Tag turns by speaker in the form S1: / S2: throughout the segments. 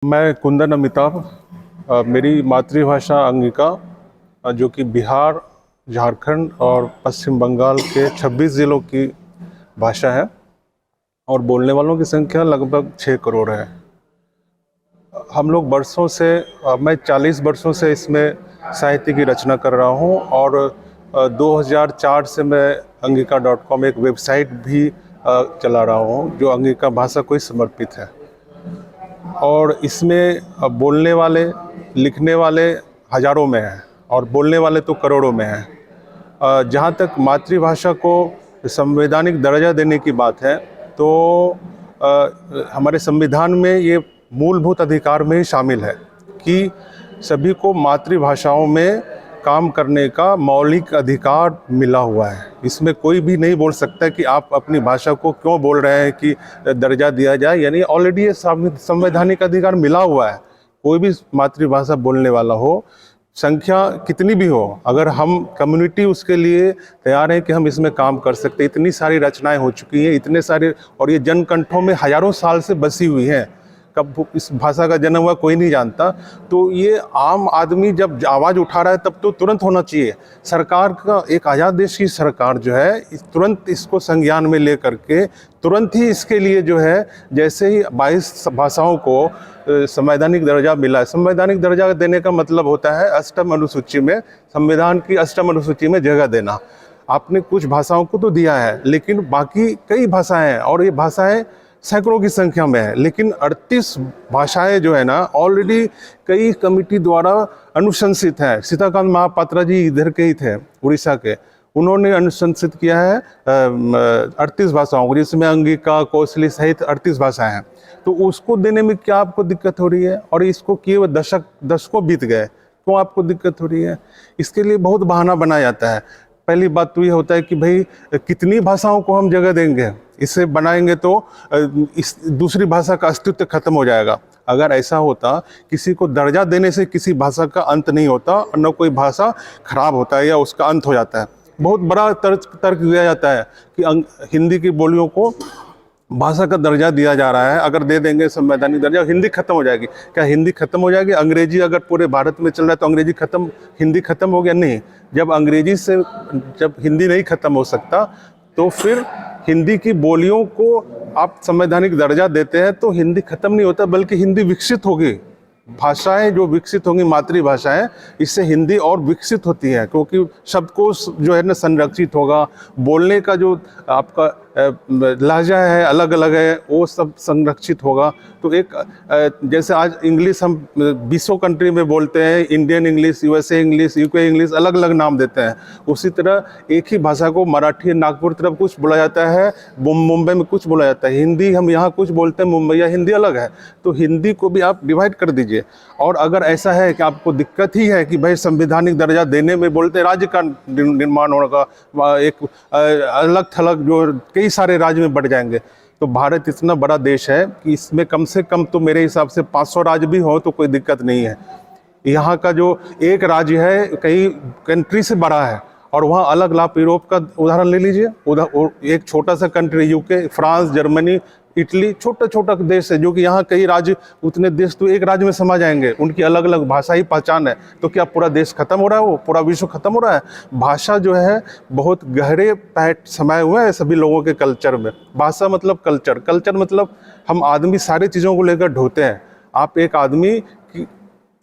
S1: मैं कुंदन अमिताभ। मेरी मातृभाषा अंगिका, जो कि बिहार, झारखंड और पश्चिम बंगाल के 26 ज़िलों की भाषा है और बोलने वालों की संख्या लगभग 6 करोड़ है। हम लोग वर्षों से, मैं 40 वर्षों से इसमें साहित्य की रचना कर रहा हूँ और 2004 से मैं अंगिका.com एक वेबसाइट भी चला रहा हूँ जो अंगिका भाषा को ही समर्पित है। और इसमें बोलने वाले, लिखने वाले हज़ारों में हैं और बोलने वाले तो करोड़ों में हैं। जहाँ तक मातृभाषा को संवैधानिक दर्जा देने की बात है तो हमारे संविधान में ये मूलभूत अधिकार में ही शामिल है कि सभी को मातृभाषाओं में काम करने का मौलिक अधिकार मिला हुआ है। इसमें कोई भी नहीं बोल सकता कि आप अपनी भाषा को क्यों बोल रहे हैं कि दर्जा दिया जाए, यानी ऑलरेडी ये संवैधानिक अधिकार मिला हुआ है। कोई भी मातृभाषा बोलने वाला हो, संख्या कितनी भी हो, अगर हम कम्युनिटी उसके लिए तैयार है कि हम इसमें काम कर सकते। इतनी सारी रचनाएं हो चुकी हैं, इतने सारे, और ये जनकंठों में हजारों साल से बसी हुई हैं। कब इस भाषा का जन्म हुआ कोई नहीं जानता। तो ये आम आदमी जब आवाज़ उठा रहा है तब तो तुरंत होना चाहिए। सरकार का, एक आज़ाद देश की सरकार जो है, तुरंत इसको संज्ञान में ले करके तुरंत ही इसके लिए जो है, जैसे ही 22 भाषाओं को संवैधानिक दर्जा मिला है। संवैधानिक दर्जा देने का मतलब होता है अष्टम अनुसूची में, संविधान की अष्टम अनुसूची में जगह देना। आपने कुछ भाषाओं को तो दिया है, लेकिन बाकी कई भाषाएं हैं और ये भाषाएं सैकड़ों की संख्या में है। लेकिन 38 भाषाएं जो है ना, ऑलरेडी कई कमिटी द्वारा अनुशंसित है। सीताकांत महापात्रा जी इधर के ही थे, उड़ीसा के, उन्होंने अनुशंसित किया है 38 भाषाओं को, जिसमें अंगिका, कौशली सहित 38 भाषाएं हैं। तो उसको देने में क्या आपको दिक्कत हो रही है? और इसको किए हुए दशकों बीत गए, क्यों आपको दिक्कत हो रही है? इसके लिए बहुत बहाना बनाया जाता है। पहली बात तो ये होता है कि भाई कितनी भाषाओं को हम जगह देंगे, इसे बनाएंगे तो इस दूसरी भाषा का अस्तित्व खत्म हो जाएगा। अगर ऐसा होता, किसी को दर्जा देने से किसी भाषा का अंत नहीं होता और न कोई भाषा खराब होता है या उसका अंत हो जाता है। बहुत बड़ा तर्क दिया जाता है कि हिंदी की बोलियों को भाषा का दर्जा दिया जा रहा है, अगर दे देंगे संवैधानिक दर्जा हिंदी खत्म हो जाएगी। क्या हिंदी खत्म हो जाएगी? अंग्रेजी अगर पूरे भारत में चल रहा है तो अंग्रेजी खत्म, हिंदी खत्म हो गया? नहीं। जब अंग्रेजी से, जब हिंदी नहीं खत्म हो सकता तो फिर हिंदी की बोलियों को आप संवैधानिक दर्जा देते हैं तो हिंदी खत्म नहीं होता, बल्कि हिंदी विकसित होगी। भाषाएं जो विकसित होंगी, मातृभाषाएं, इससे हिंदी और विकसित होती है, क्योंकि शब्दकोश जो है ना संरक्षित होगा। बोलने का जो आपका लहजा है, अलग अलग है, वो सब संरक्षित होगा। तो एक जैसे आज इंग्लिश हम 20 कंट्री में बोलते हैं, Indian English, USA English, UK English, अलग अलग नाम देते हैं। उसी तरह एक ही भाषा को मराठी नागपुर तरफ कुछ बोला जाता है, मुंबई में कुछ बोला जाता है। हिंदी हम यहाँ कुछ बोलते हैं, मुंबई या हिंदी अलग है। तो हिंदी को भी आप डिवाइड कर दीजिए। और अगर ऐसा है कि आपको दिक्कत ही है कि भाई संवैधानिक दर्जा देने में बोलते राज्य का निर्माण होगा, एक अलग थलग जो कई सारे राज्य में बढ़ जाएंगे। तो भारत इतना बड़ा देश है कि इसमें कम से कम तो मेरे हिसाब से 500 राज्य भी हो तो कोई दिक्कत नहीं है। यहाँ का जो एक राज्य है कई कंट्री से बड़ा है, और वहाँ अलग लाभ। यूरोप का उदाहरण ले लीजिए, उधर एक छोटा सा country UK, France, Germany, Italy, छोटा छोटा देश है, जो कि यहाँ कई राज्य, उतने देश तो एक राज्य में समा जाएंगे। उनकी अलग अलग भाषा ही पहचान है। तो क्या पूरा देश खत्म हो रहा है? वो पूरा विश्व खत्म हो रहा है? भाषा जो है बहुत गहरे पैट समाये हुए हैं सभी लोगों के कल्चर में। भाषा मतलब कल्चर, कल्चर मतलब हम आदमी सारी चीज़ों को लेकर ढोते हैं। आप एक आदमी की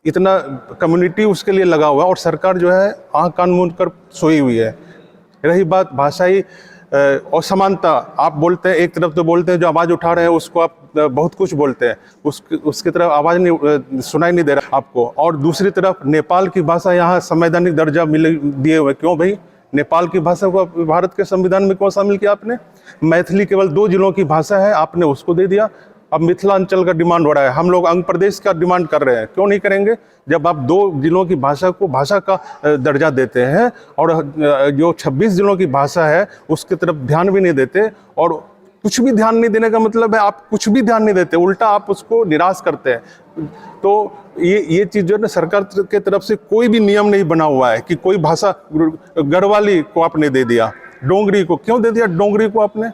S1: इतना कम्युनिटी उसके लिए लगा हुआ है, और सरकार जो है आँख कान मूंद कर सोई हुई है। रही बात भाषाई और समानता, आप बोलते हैं, एक तरफ तो बोलते हैं जो आवाज़ उठा रहे हैं उसको आप बहुत कुछ बोलते हैं, उसकी तरफ आवाज़ नहीं, सुनाई नहीं दे रहा आपको। और दूसरी तरफ नेपाल की भाषा यहाँ संवैधानिक दर्जा मिले दिए हुए। क्यों भाई? नेपाल की भाषा को भारत के संविधान में क्यों शामिल किया आपने? मैथिली केवल 2 जिलों की भाषा है, आपने उसको दे दिया। अब मिथिलांचल का डिमांड हो रहा है, हम लोग अंग प्रदेश का डिमांड कर रहे हैं। क्यों नहीं करेंगे? जब आप 2 जिलों की भाषा को भाषा का दर्जा देते हैं और जो 26 जिलों की भाषा है उसकी तरफ ध्यान भी नहीं देते। और कुछ भी ध्यान नहीं देने का मतलब है आप कुछ भी ध्यान नहीं देते, उल्टा आप उसको निराश करते हैं। तो ये चीज़ जो है ना, सरकार के तरफ से कोई भी नियम नहीं बना हुआ है कि कोई भाषा, गढ़वाली को आपने दे दिया, डोंगरी को क्यों दे दिया? डोंगरी को आपने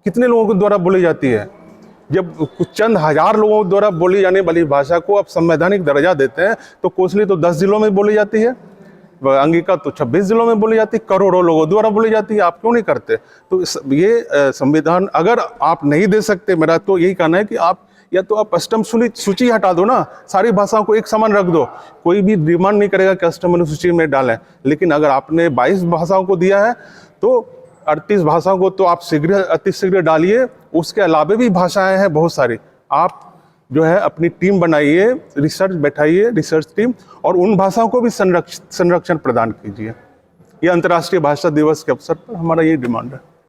S1: कितने लोगों के द्वारा बोली जाती है? जब कुछ चंद हजार लोगों द्वारा बोली जाने वाली भाषा को आप संवैधानिक दर्जा देते हैं, तो कोसली तो 10 जिलों में बोली जाती है, अंगिका तो 26 जिलों में बोली जाती है, करोड़ों लोगों द्वारा बोली जाती है, आप क्यों नहीं करते? तो ये संविधान अगर आप नहीं दे सकते, मेरा तो यही कहना है कि आप या तो आप अष्टम सूची हटा दो ना, सारी भाषाओं को एक समान रख दो, कोई भी डिमांड नहीं करेगा कि अष्टम अनुसूची में डालें। लेकिन अगर आपने 22 भाषाओं को दिया है तो 38 भाषाओं को तो आप अतिशीघ्र डालिए। उसके अलावा भी भाषाएं हैं बहुत सारी, आप जो है अपनी टीम बनाइए, रिसर्च बैठाइए, रिसर्च टीम, और उन भाषाओं को भी संरक्षण प्रदान कीजिए। ये अंतर्राष्ट्रीय भाषा दिवस के अवसर पर हमारा ये डिमांड है।